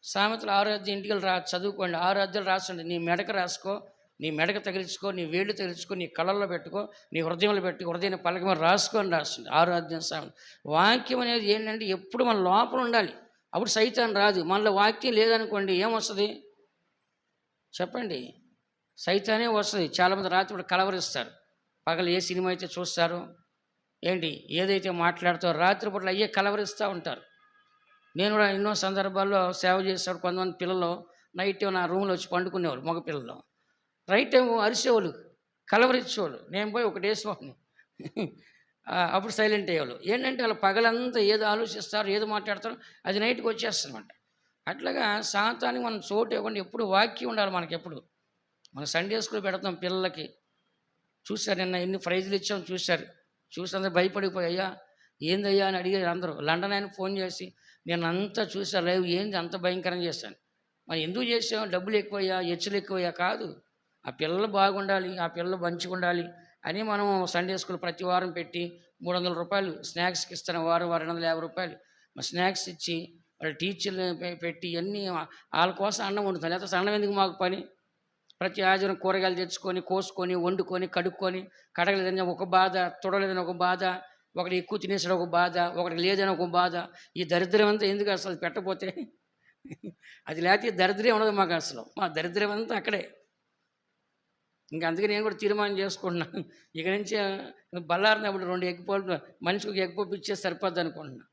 సామెతలు 6వ అధ్యాయం ఇంటికి చదువుకోండి. 6 అధ్యాయాలు రాసుకోండి. నీ మెడక రాసుకో, నీ మెడక తగిలించుకో, నీ వేళ్ళు తగిలించుకో, నీ కళ్ళల్లో పెట్టుకో, నీ హృదయంలో పెట్టుకో, హృదయాన్ని పలక మీద రాసుకొని రాస్తుంది 6వ అధ్యాయం సామెత. వాక్యం అనేది ఏంటంటే ఎప్పుడు మన లోపల ఉండాలి. అప్పుడు సైతాన్ రాదు. మనలో వాక్యం లేదనుకోండి ఏమొస్తుంది చెప్పండి? సైతానే వస్తుంది. చాలామంది రాత్రి కూడా కలవరిస్తారు. పగలు ఏ సినిమా అయితే చూస్తారు, ఏంటి ఏదైతే మాట్లాడుతారో రాత్రిపూట అయ్యే కలవరిస్తూ ఉంటారు. నేను కూడా ఎన్నో సందర్భాల్లో సేవ చేసేవాడు. కొంతమంది పిల్లలు నైట్ నా రూమ్లో వచ్చి పండుకునేవాళ్ళు, మగ పిల్లలు. రైట్ టైం అరిసేవాళ్ళు, కలవరిచ్చేవాళ్ళు. నేను పోయి ఒకటి వేసేవాడిని, అప్పుడు సైలెంట్ అయ్యేవాళ్ళు. ఏంటంటే వాళ్ళు పగలంతా ఏదో ఆలోచిస్తారు, ఏదో మాట్లాడతారు, అది నైట్‌కి వచ్చేస్తుందన్నమాట. అట్లాగా సాతానికి మనం చోటు ఇవ్వకుండా ఎప్పుడు వాక్యం ఉండాలి మనకెప్పుడు. మన సండే స్కూల్ పెడతాం పిల్లలకి. చూసారు నిన్న ఎన్ని ప్రైజులు ఇచ్చాం చూసారు. చూసి అందరూ భయపడిపోయి, "అయ్యా ఏందయ్యా" అని అడిగారు అందరూ. లండన్ ఆయనకు ఫోన్ చేసి, "నేనంతా చూసా లైవ్, ఏంది అంత భయంకరంగా చేశాను." మరి ఎందుకు చేసావు? డబ్బులు ఎక్కువయ్యా, హెచ్చులు ఎక్కువయ్యా? కాదు. ఆ పిల్లలు బాగుండాలి, ఆ పిల్లలు మంచిగుండాలి అని మనం సండే స్కూల్ ప్రతి వారం పెట్టి రూ. 300 స్నాక్స్‌కి ఇస్తాను. వారం వారం రూ. 250 మరి స్నాక్స్ ఇచ్చి, వాళ్ళ టీచర్లు పెట్టి ఇయన్నీ ఆళ్ళ కోసం అన్నం వండుతాను. లేకపోతే అన్నం ఎందుకు మాకు పని? ప్రతి ఆదివారం కూరగాయలు తెచ్చుకొని, కోసుకొని, వండుకొని, కడుక్కొని, కడగలేదని ఒక బాధ, తుడవలేదని ఒక బాధ, ఒకడు ఎక్కువ తినేసాడు ఒక బాధ, ఒకడికి లేదని ఒక బాధ. ఈ దరిద్రం అంతా ఎందుకు అసలు పెట్టకపోతే? అది లేకపోతే దరిద్రం ఉండదు మాకు అసలు. మా దరిద్రం అంతా అక్కడే. ఇంక అందుకే నేను కూడా తీర్మానం చేసుకుంటున్నాను. ఇక నుంచి బల్లారినప్పుడు 2 ఎగ్ పళ్ళు మనిషికి ఒక ఎగ్ పప్పు ఇచ్చేస్తే సరిపోద్ది అనుకుంటున్నా.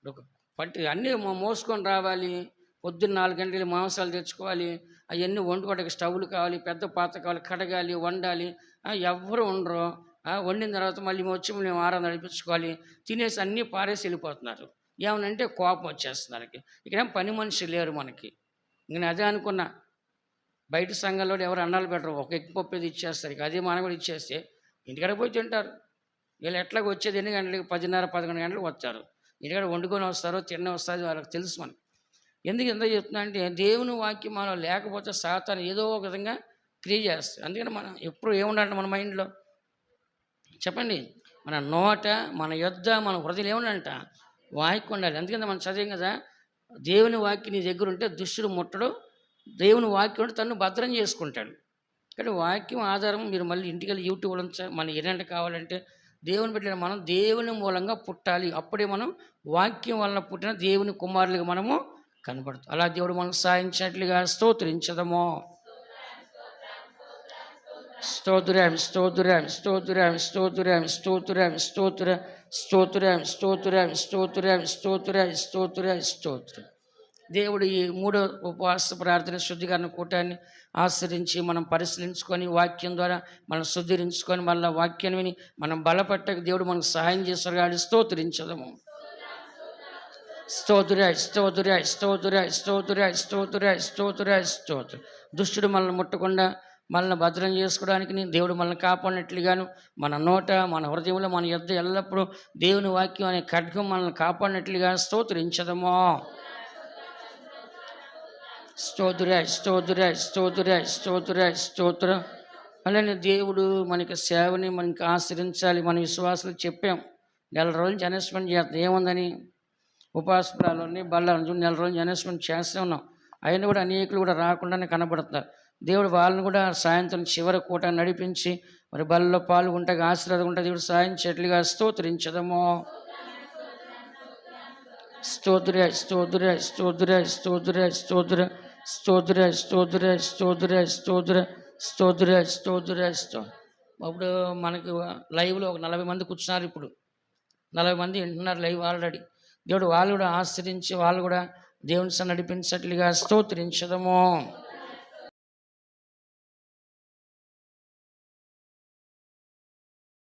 ఒక పట్టి అన్నీ మోసుకొని రావాలి. పొద్దున్న 4 గంటలకి మాంసాలు తెచ్చుకోవాలి. అవన్నీ వండుకోవడానికి స్టవ్లు కావాలి, పెద్ద పాత్ర కావాలి, కడగాలి, వండాలి. ఎవ్వరు ఉండరు. వండిన తర్వాత మళ్ళీ వచ్చి మేము ఆరాధన నడిపించుకోవాలి. తినేసి అన్నీ పారేసి వెళ్ళిపోతున్నారు. ఏమనంటే కోపం వచ్చేస్తుంది వాళ్ళకి. ఇక్కడేం పని మనిషి లేరు మనకి. నేను అదే అనుకున్నా. బయట సంఘంలో ఎవరు అన్నాలు పెట్టరు. ఒక ఎగ్ పప్పు ఏది ఇచ్చేస్తారు. ఇక అదే మనం కూడా ఇచ్చేస్తే ఇంటికాడ పోయి తింటారు. వీళ్ళు ఎట్లాగ వచ్చేది ఎన్ని గంటలకి? 10:30, 11 గంటలకు వస్తారు. ఇంటికాడ వండుకొని వస్తారో తిన్న వస్తుంది వాళ్ళకి తెలుసు మనకి. ఎందుకు ఎంత చెప్తున్నా అంటే దేవుని వాక్యం మనలో లేకపోతే సాతాను ఏదో ఒక విధంగా క్రియేట్ చేస్తుంది. అందుకని మనం ఎప్పుడు ఏముండాలంటే మన మైండ్లో చెప్పండి, మన నోట, మన యొద్ద, మన హృదయం ఏముండాలంట? వాక్యం ఉండాలి. అందుకని మనం చదివాం కదా, దేవుని వాక్యం నీ దగ్గర ఉంటే దుష్టుడు ముట్టడు, దేవుని వాక్యం ఉంటే తను భద్రం చేసుకుంటాడు. కానీ వాక్యం ఆధారం మీరు మళ్ళీ ఇంటికెళ్ళి యూట్యూబ్లో మన ఏంటంటే కావాలంటే దేవుని బిడ్డలు మనం దేవుని మూలంగా పుట్టాలి. అప్పుడే మనం వాక్యం వలన పుట్టిన దేవుని కుమారులుగా మనము కనబడుతుంది. అలా దేవుడు మనకు సాధించినట్లుగా స్తోత్రించదము. స్తోత్రం స్తోత్రం స్తోత్రం స్తోత్రం స్తోత్రం స్తోత్రం స్తోత్రం స్తోత్రం స్తోత్రం స్తోత్రం స్తోత్రం స్తోత్రం. దేవుడు ఈ 3వ ఉపవాస ప్రార్థన శుద్ధీకరణ కూటాన్ని ఆశ్రయించి మనం పరిశీలించుకొని వాక్యం ద్వారా మనం శుద్ధీకరించుకొని మళ్ళీ వాక్యాన్ని విని మనం బలపట్టక దేవుడు మనకు సహాయం చేస్తారు కాబట్టి స్తోత్రించదము. స్తోత్రాయ్ స్తోత్రాయ్ స్తోత్రాయ్ స్తోత్రాయ్ స్తోత్రాయ్ స్తోత్రాయ్ స్తోత్ర. దుష్టుడు మనల్ని ముట్టకుండా మనల్ని భద్రం చేసుకోవడానికి దేవుడు మనల్ని కాపాడినట్లుగాను మన నోట, మన హృదయంలో, మన యొద్ద ఎల్లప్పుడూ దేవుని వాక్యం అనే ఖడ్గం మనల్ని కాపాడినట్లుగా స్తోత్రించదము. స్తోత్రాయ్ స్తోత్రాయ్ స్తోత్రాయ్ స్తోత్రాయ్ స్తోత్రం. అలానే దేవుడు మనకి సేవని మనకి ఆశ్రయించాలి. మన విశ్వాసాలు చెప్పాం. 4 రోజుల నుంచి అనౌన్స్మెంట్ చేస్తాం. ఏముందని? ఉపాసనాలని బల్లాలను నెల రోజులు అనౌన్స్మెంట్ చేస్తూ ఉన్నాం. అయినా కూడా అనేకులు కూడా రాకుండానే కనబడుతున్నారు. దేవుడు వాళ్ళని కూడా సాయంత్రం చివరి కూట నడిపించి మరి బల్లో పాల్గొంటే ఆశీర్వాదం ఉంటే దేవుడు సాయం చేయట్లుగా స్తోత్రించదము. స్తోత్ర స్తోత్ర స్తోత్ర స్తోత్ర స్తోత్ర స్తోత్ర స్తోత్ర స్తోత్ర స్తోత్ర స్తోత్ర స్తోత్ర స్తోత్ర. అప్పుడు మనకి లైవ్లో ఒక 40 మంది కూర్చున్నారు. ఇప్పుడు 40 మంది వింటున్నారు లైవ్ ఆల్రెడీ. దేవుడు వాళ్ళు కూడా ఆశ్రయించి వాళ్ళు కూడా దేవుని నడిపించట్లుగా స్తోత్రించదము.